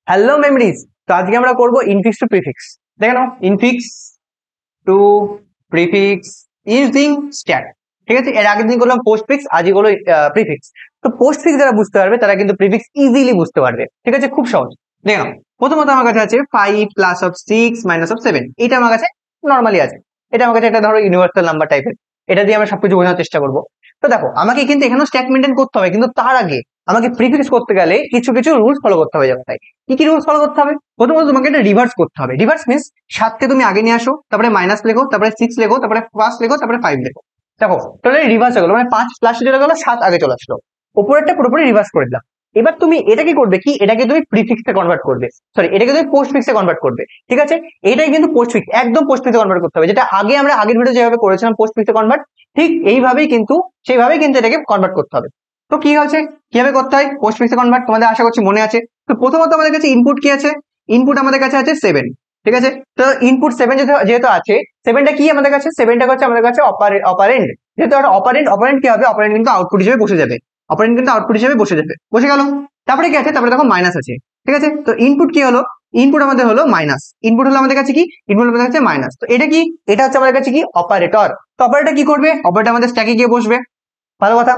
Hello memories. তো আজকে আমরা করব ইনফিক্স টু প্রিফিক্স। দেখে নাও, infix two prefix using stack. ঠিক আছে, এর আগের দিন করলাম পোস্ট ফিক্স, আজকে হলো প্রিফিক্স। তো পোস্ট ফিক্স যারা বুঝতে পারবে তারা কিন্তু প্রিফিক্স ইজিলি বুঝতে পারবে। ঠিক আছে, খুব সহজ। দেখে নাও, প্রথমত আমার কাছে আছে 5 প্লাস অফ 6 মাইনাস অফ 7। এটা আমার কাছে নর্মালি আছে। এটা আমার কাছে একটা ধরো ইউনিভার্সাল নাম্বার টাইপের। এটা দিয়ে আমরা সবকিছু বোঝানোর চেষ্টা করবো। তো দেখো, আমাকে কিন্তু এখানেও স্ট্যাক মেনটেন করতে হবে, কিন্তু তার আগে আমাকে প্রিফিক্স করতে গেলে কিছু কিছু রুলস ফলো করতে হবে। যেমন তাই কি কি রুলস ফলো করতে হবে? প্রথমত তোমাকে এটা রিভার্স করতে হবে। রিভার্স মিন্স 7কে তুমি আগে নিয়ে আসো, তারপরে মাইনাস লেখো, তারপরে 6 লেখো, তারপরে প্লাস লেখো, তারপরে 5 লেখো। দেখো, তাহলে রিভার্স হয়ে গেলো, মানে 5 প্লাস চলে গেলো, 7 আগে চলে আসলো। উপরেরটা পুরোপুরি রিভার্স করে দিলাম। এবার তুমি এটা কি করবে, কি এটাকে তুমি প্রিফিক্সে কনভার্ট করবে, সরি এটাকে তুমি পোস্ট ফিক্সে কনভার্ট করবে। ঠিক আছে, এটাই কিন্তু পোস্ট ফিক্স, একদম পোস্ট ফিক্সে কনভার্ট করতে হবে, যেটা আগে আমরা আগের ভিডিও যেভাবে করেছিলাম পোস্ট ফিক্সে কনভার্ট, ঠিক এইভাবেই কিন্তু সেইভাবেই কিন্তু এটাকে কনভার্ট করতে হবে। তো কি হচ্ছে, কিভাবে করতে হয় পোস্ট ফিক্সে কনভার্ট, তোমাদের আশা করছি মনে আছে। তো প্রথমত আমাদের কাছে ইনপুট কি আছে? ইনপুট আমাদের কাছে আছে 7। ঠিক আছে, তো ইনপুট 7 যেহেতু আছে, 7টা কি আমাদের কাছে? 7টা হচ্ছে আমাদের কাছে অপারেন্ড। যেহেতু একটা অপারেন্ড কি হবে? অপারেন্ড কিন্তু আউটপুট হিসেবে বসে যাবে। অপারেন্ড কিন্তু আউটপুট হিসেবে বসে গেল। তারপরে কি আছে? তারপরে দেখো মাইনাস আছে। ঠিক আছে, তো ইনপুট কি হলো? ইনপুট আমাদের হলো মাইনাস। ইনপুট হলো আমাদের কাছে কি? ইনপুট আমাদের কাছে মাইনাস। তো এটা কি? এটা হচ্ছে আমাদের কাছে কি? অপারেটর। তো অপারেটর কি করবে? অপারেটর আমাদের স্ট্যাকে গিয়ে বসবে। ভালো কথা।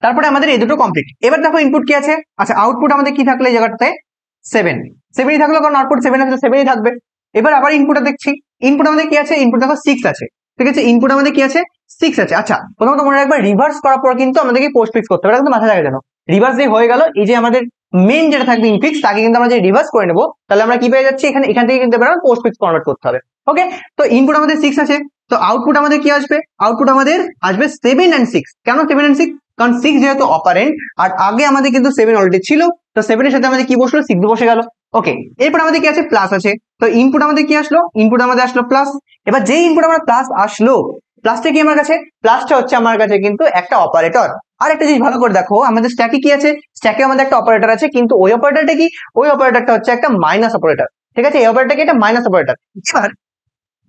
তারপরে আমাদের এই দুটো কমপ্লিট। এবার দেখো ইনপুট কি আছে? আচ্ছা, আউটপুট আমাদের কি থাকলো এই জায়গাটাতে? 7ই থাকলো, কারণ আউটপুট 7 আছে, 7ই থাকবে। এবার আবার ইনপুটে দেখছি, ইনপুট আমাদের কি আছে? ইনপুট দেখো 6 আছে। ঠিক আছে, ইনপুট আমাদের কি আছে? 6 আছে। আচ্ছা, প্রথমত মনে রাখবে, রিভার্স করার পর কিন্তু আমাদেরকে পোস্ট ফিক্স করতে হবে, এটা কিন্তু মাথায় রাখা জানো। রিভার্স দিয়ে হয়ে গেল, এই যে আমাদের মেন যেটা থাকবে ইনফিক্স, তাকে কিন্তু আমরা যে রিভার্স করে নেবো, তাহলে আমরা কি পেয়ে যাচ্ছি? এখান থেকে কিন্তু এবার পোস্ট ফিক্স কনভার্ট করতে হবে। ওকে, তো ইনপুট আমাদের 6 আছে, তো আউটপুট আমাদের কি আসবে? আউটপুট আমাদের আসবে 7 and 6। কেন 7 and 6? কারণ 6 যেহেতু অপারেন্ট, আর আগে আমাদের কিন্তু 7 অলরেডি ছিল, তো 7 এর সাথে আমাদের কি বসলো? 6 বসে গেল। ওকে, এরপর আমাদের কি আছে? প্লাস আছে। তো ইনপুট আমাদের কি আসলো? ইনপুট আমাদের আসলো প্লাস। এবার যে ইনপুট আমার প্লাস আসলো, প্লাসটা কি আমার কাছে? প্লাসটা হচ্ছে আমার কাছে কিন্তু একটা অপারেটর। আর একটা জিনিস ভালো করে দেখো, আমাদের স্ট্যাকে কি আছে? স্ট্যাকে আমাদের একটা অপারেটর আছে, কিন্তু ওই অপারেটরটা কি? ওই অপারেটরটা হচ্ছে একটা মাইনাস অপারেটর। ঠিক আছে, এই অপারেটরটা কি? একটা মাইনাস অপারেটর। এবার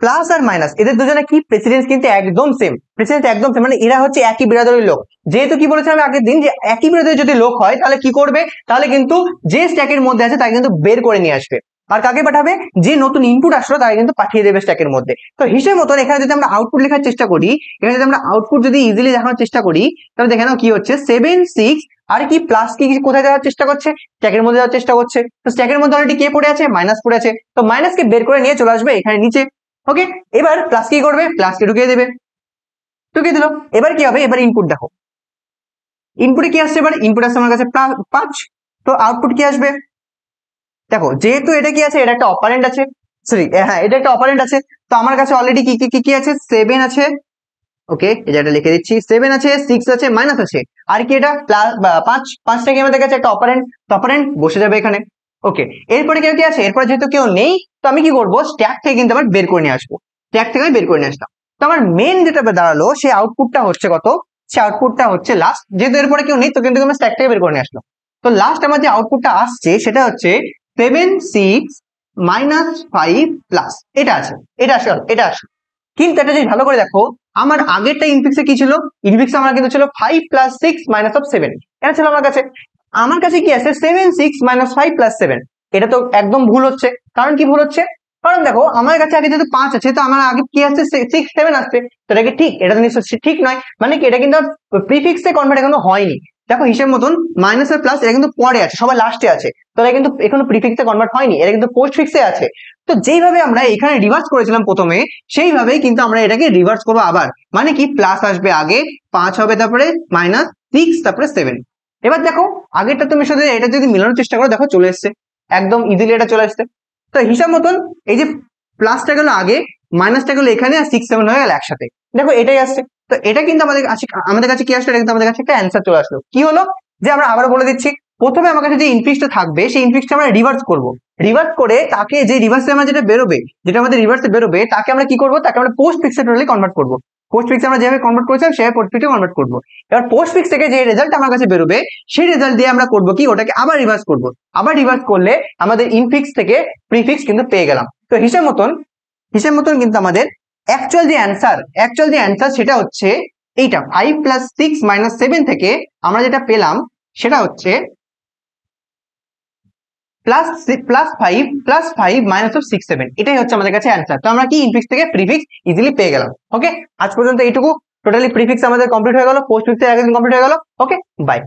প্লাস আর মাইনাস, এদের দুজনে কি প্রেসিডেন্স কিন্তু একদম সেম। প্রেসিডেন্স একদম সেম, মানে এরা হচ্ছে একই বিরাদরের লোক। যেহেতু কি বলেছিলাম আগের দিন, যে একই বিরাদরের যদি লোক হয় তাহলে কি করবে? তাহলে কিন্তু যে স্ট্যাকের মধ্যে আছে তাকে কিন্তু বের করে নিয়ে আসবে। আর কাকে পাঠাবে? যে নতুন ইনপুট আসলো তাকে কিন্তু পাঠিয়ে দেবে স্ট্যাকের মধ্যে। তো হিসেব মতন এখানে যদি আমরা আউটপুট লেখার চেষ্টা করি, এখানে যদি আমরা আউটপুট যদি ইজিলি দেখানোর চেষ্টা করি, তাহলে দেখে নাও কি হচ্ছে? 7, 6 আর কি প্লাস কি কোথায় যাওয়ার চেষ্টা করছে? স্ট্যাকের মধ্যে যাওয়ার চেষ্টা করছে। তো স্ট্যাকের মধ্যে অলরেডি কে পড়ে আছে? মাইনাস পড়ে আছে। তো মাইনাসকে বের করে নিয়ে চলে আসবে এখানে নিচে। ওকে, এবার প্লাস কি করবে? প্লাসকে ঢুকিয়ে দেবে, ঢুকিয়ে দিল। এবার কি হবে? এবার ইনপুট দেখো, ইনপুটে কি আসছে? এবার ইনপুট আসছে আমার কাছে 5। তো আউটপুট কি আসবে? দেখো, যেহেতু এটা কি আছে? এটা একটা অপারেন্ট আছে, সরি হ্যাঁ, এটা একটা অপারেন্ট আছে। তো আমার কাছে অলরেডি কি কি কি কি আছে? 7 আছে। ওকে, এটা লিখে দিচ্ছি, 7 আছে, 6 আছে, মাইনাস আছে। আর কি? এটা প্লাস 5টা কি আমাদের কাছে একটা অপারেন্ট, অপারেন্ট বসে যাবে এখানে। ওকে, এরপরে কেউ কি আছে? এরপরে যেহেতু কেউ নেই, তো আমি কি করবো? স্ট্যাক থেকে কিন্তু আবার বের করে নিয়ে আসবো। স্ট্যাক থেকে আমি বের করে নিয়ে আসলাম। তো আমার মেন যেটা দাঁড়ালো, সেই আউটপুটটা হচ্ছে কত? সে আউটপুটটা হচ্ছে লাস্ট, যেহেতু এরপরে কেউ নেই, তো কিন্তু আমি স্ট্যাক থেকে বের করে নিয়ে আসলাম। তো লাস্ট আমার যে আউটপুটটা আসছে সেটা হচ্ছে 7, 6 মাইনাস 5 প্লাস। এটা আছে, এটা আসে, এটা আসে। কিন্তু একটা জিনিস ভালো করে দেখো, আমার আগেরটা ইনফিক্সে কি ছিল? ইনফিক্সে আমার কিন্তু ছিল 5 প্লাস 6 মাইনাস অফ 7। এটা ছিল আমার কাছে। আমার কাছে কি আছে? 7, 6 মাইনাস 5 প্লাস 7। এটা তো একদম ভুল হচ্ছে। কারণ কি ভুল হচ্ছে? কারণ দেখো, আমার কাছে আগে যেহেতু 5 আছে, তো আমার আগে কি আসছে? 6, 7 আসছে। তো এটা কি ঠিক? এটা তো নিশ্চয়ই ঠিক নয়। মানে কি, এটা কিন্তু প্রিফিক্সে কনভার্ট এখনো হয়নি। দেখো হিসেব মতন, মাইনাস আর প্লাস এটা কিন্তু পরে আছে, সবার লাস্টে আছে। তো এটা কিন্তু এখনো প্রিফিক্সে কনভার্ট হয়নি, এটা কিন্তু পোস্ট ফিক্সে আছে। তো যেইভাবে আমরা এখানে রিভার্স করেছিলাম প্রথমে, সেইভাবেই কিন্তু আমরা এটাকে রিভার্স করবো আবার। মানে কি, প্লাস আসবে আগে, 5 হবে, তারপরে মাইনাস 6, তারপরে 7। এবার দেখো, আগেরটা তুমি সাথে এটা যদি মিলানোর চেষ্টা করো, দেখো চলে এসছে, একদম ইজিলি এটা চলে আসছে। তো হিসাব মতন এই যে প্লাসটা গেল আগে, মাইনাসটা গেল এখানে, আর 6, 7 হয়ে গেল একসাথে। দেখো এটাই আসছে। তো এটা কিন্তু আমাদের কাছে কি আসলো? এটা কিন্তু আমাদের কাছে একটা অ্যান্সার চলে আসলো। কি হলো? যে আমরা আবার বলে দিচ্ছি, প্রথমে আমার কাছে যে ইনফিক্সটা থাকবে, সেই ইনফিক্সটা আমরা রিভার্স করবো। রিভার্স করে তাকে, যে রিভার্সে আমার যেটা বেরোবে, যেটা আমাদের রিভার্সে বেরোবে, তাকে আমরা কি করবো? তাকে আমরা পোস্ট ফিক্সে টোটালি কনভার্ট করবো। পোস্ট ফিক্সে আমরা যেভাবে কনভার্ট করেছিলাম সেভাবে পোস্ট ফিক্সে কনভার্ট করবো। এবার পোস্ট ফিক্স থেকে যে রেজাল্ট আমার কাছে বেরোবে, সেই রেজাল্ট দিয়ে আমরা করবো কি? ওটাকে আবার রিভার্স করবো। আবার রিভার্স করলে আমাদের ইনফিক্স থেকে প্রিফিক্স কিন্তু পেয়ে গেলাম। তো হিসাব মতন কিন্তু আমাদের অ্যাকচুয়াল যে অ্যান্সার সেটা হচ্ছে এইটা 5 প্লাস 6 মাইনাস 7 থেকে আমরা যেটা পেলাম সেটা হচ্ছে +5 মাইনাস অফ 6 7, এটাই হচ্ছে আমাদের কাছে অ্যান্সার। তো আমরা কি ইনফিক্স থেকে প্রিফিক্স ইজিলি পেয়ে গেলাম। ওকে, আজ পর্যন্ত এইটুকু, টোটালি প্রিফিক্স আমাদের কমপ্লিট হয়ে গেল, পোস্টফিক্সের আগের দিন কমপ্লিট হয়ে গেল। ওকে, বাই।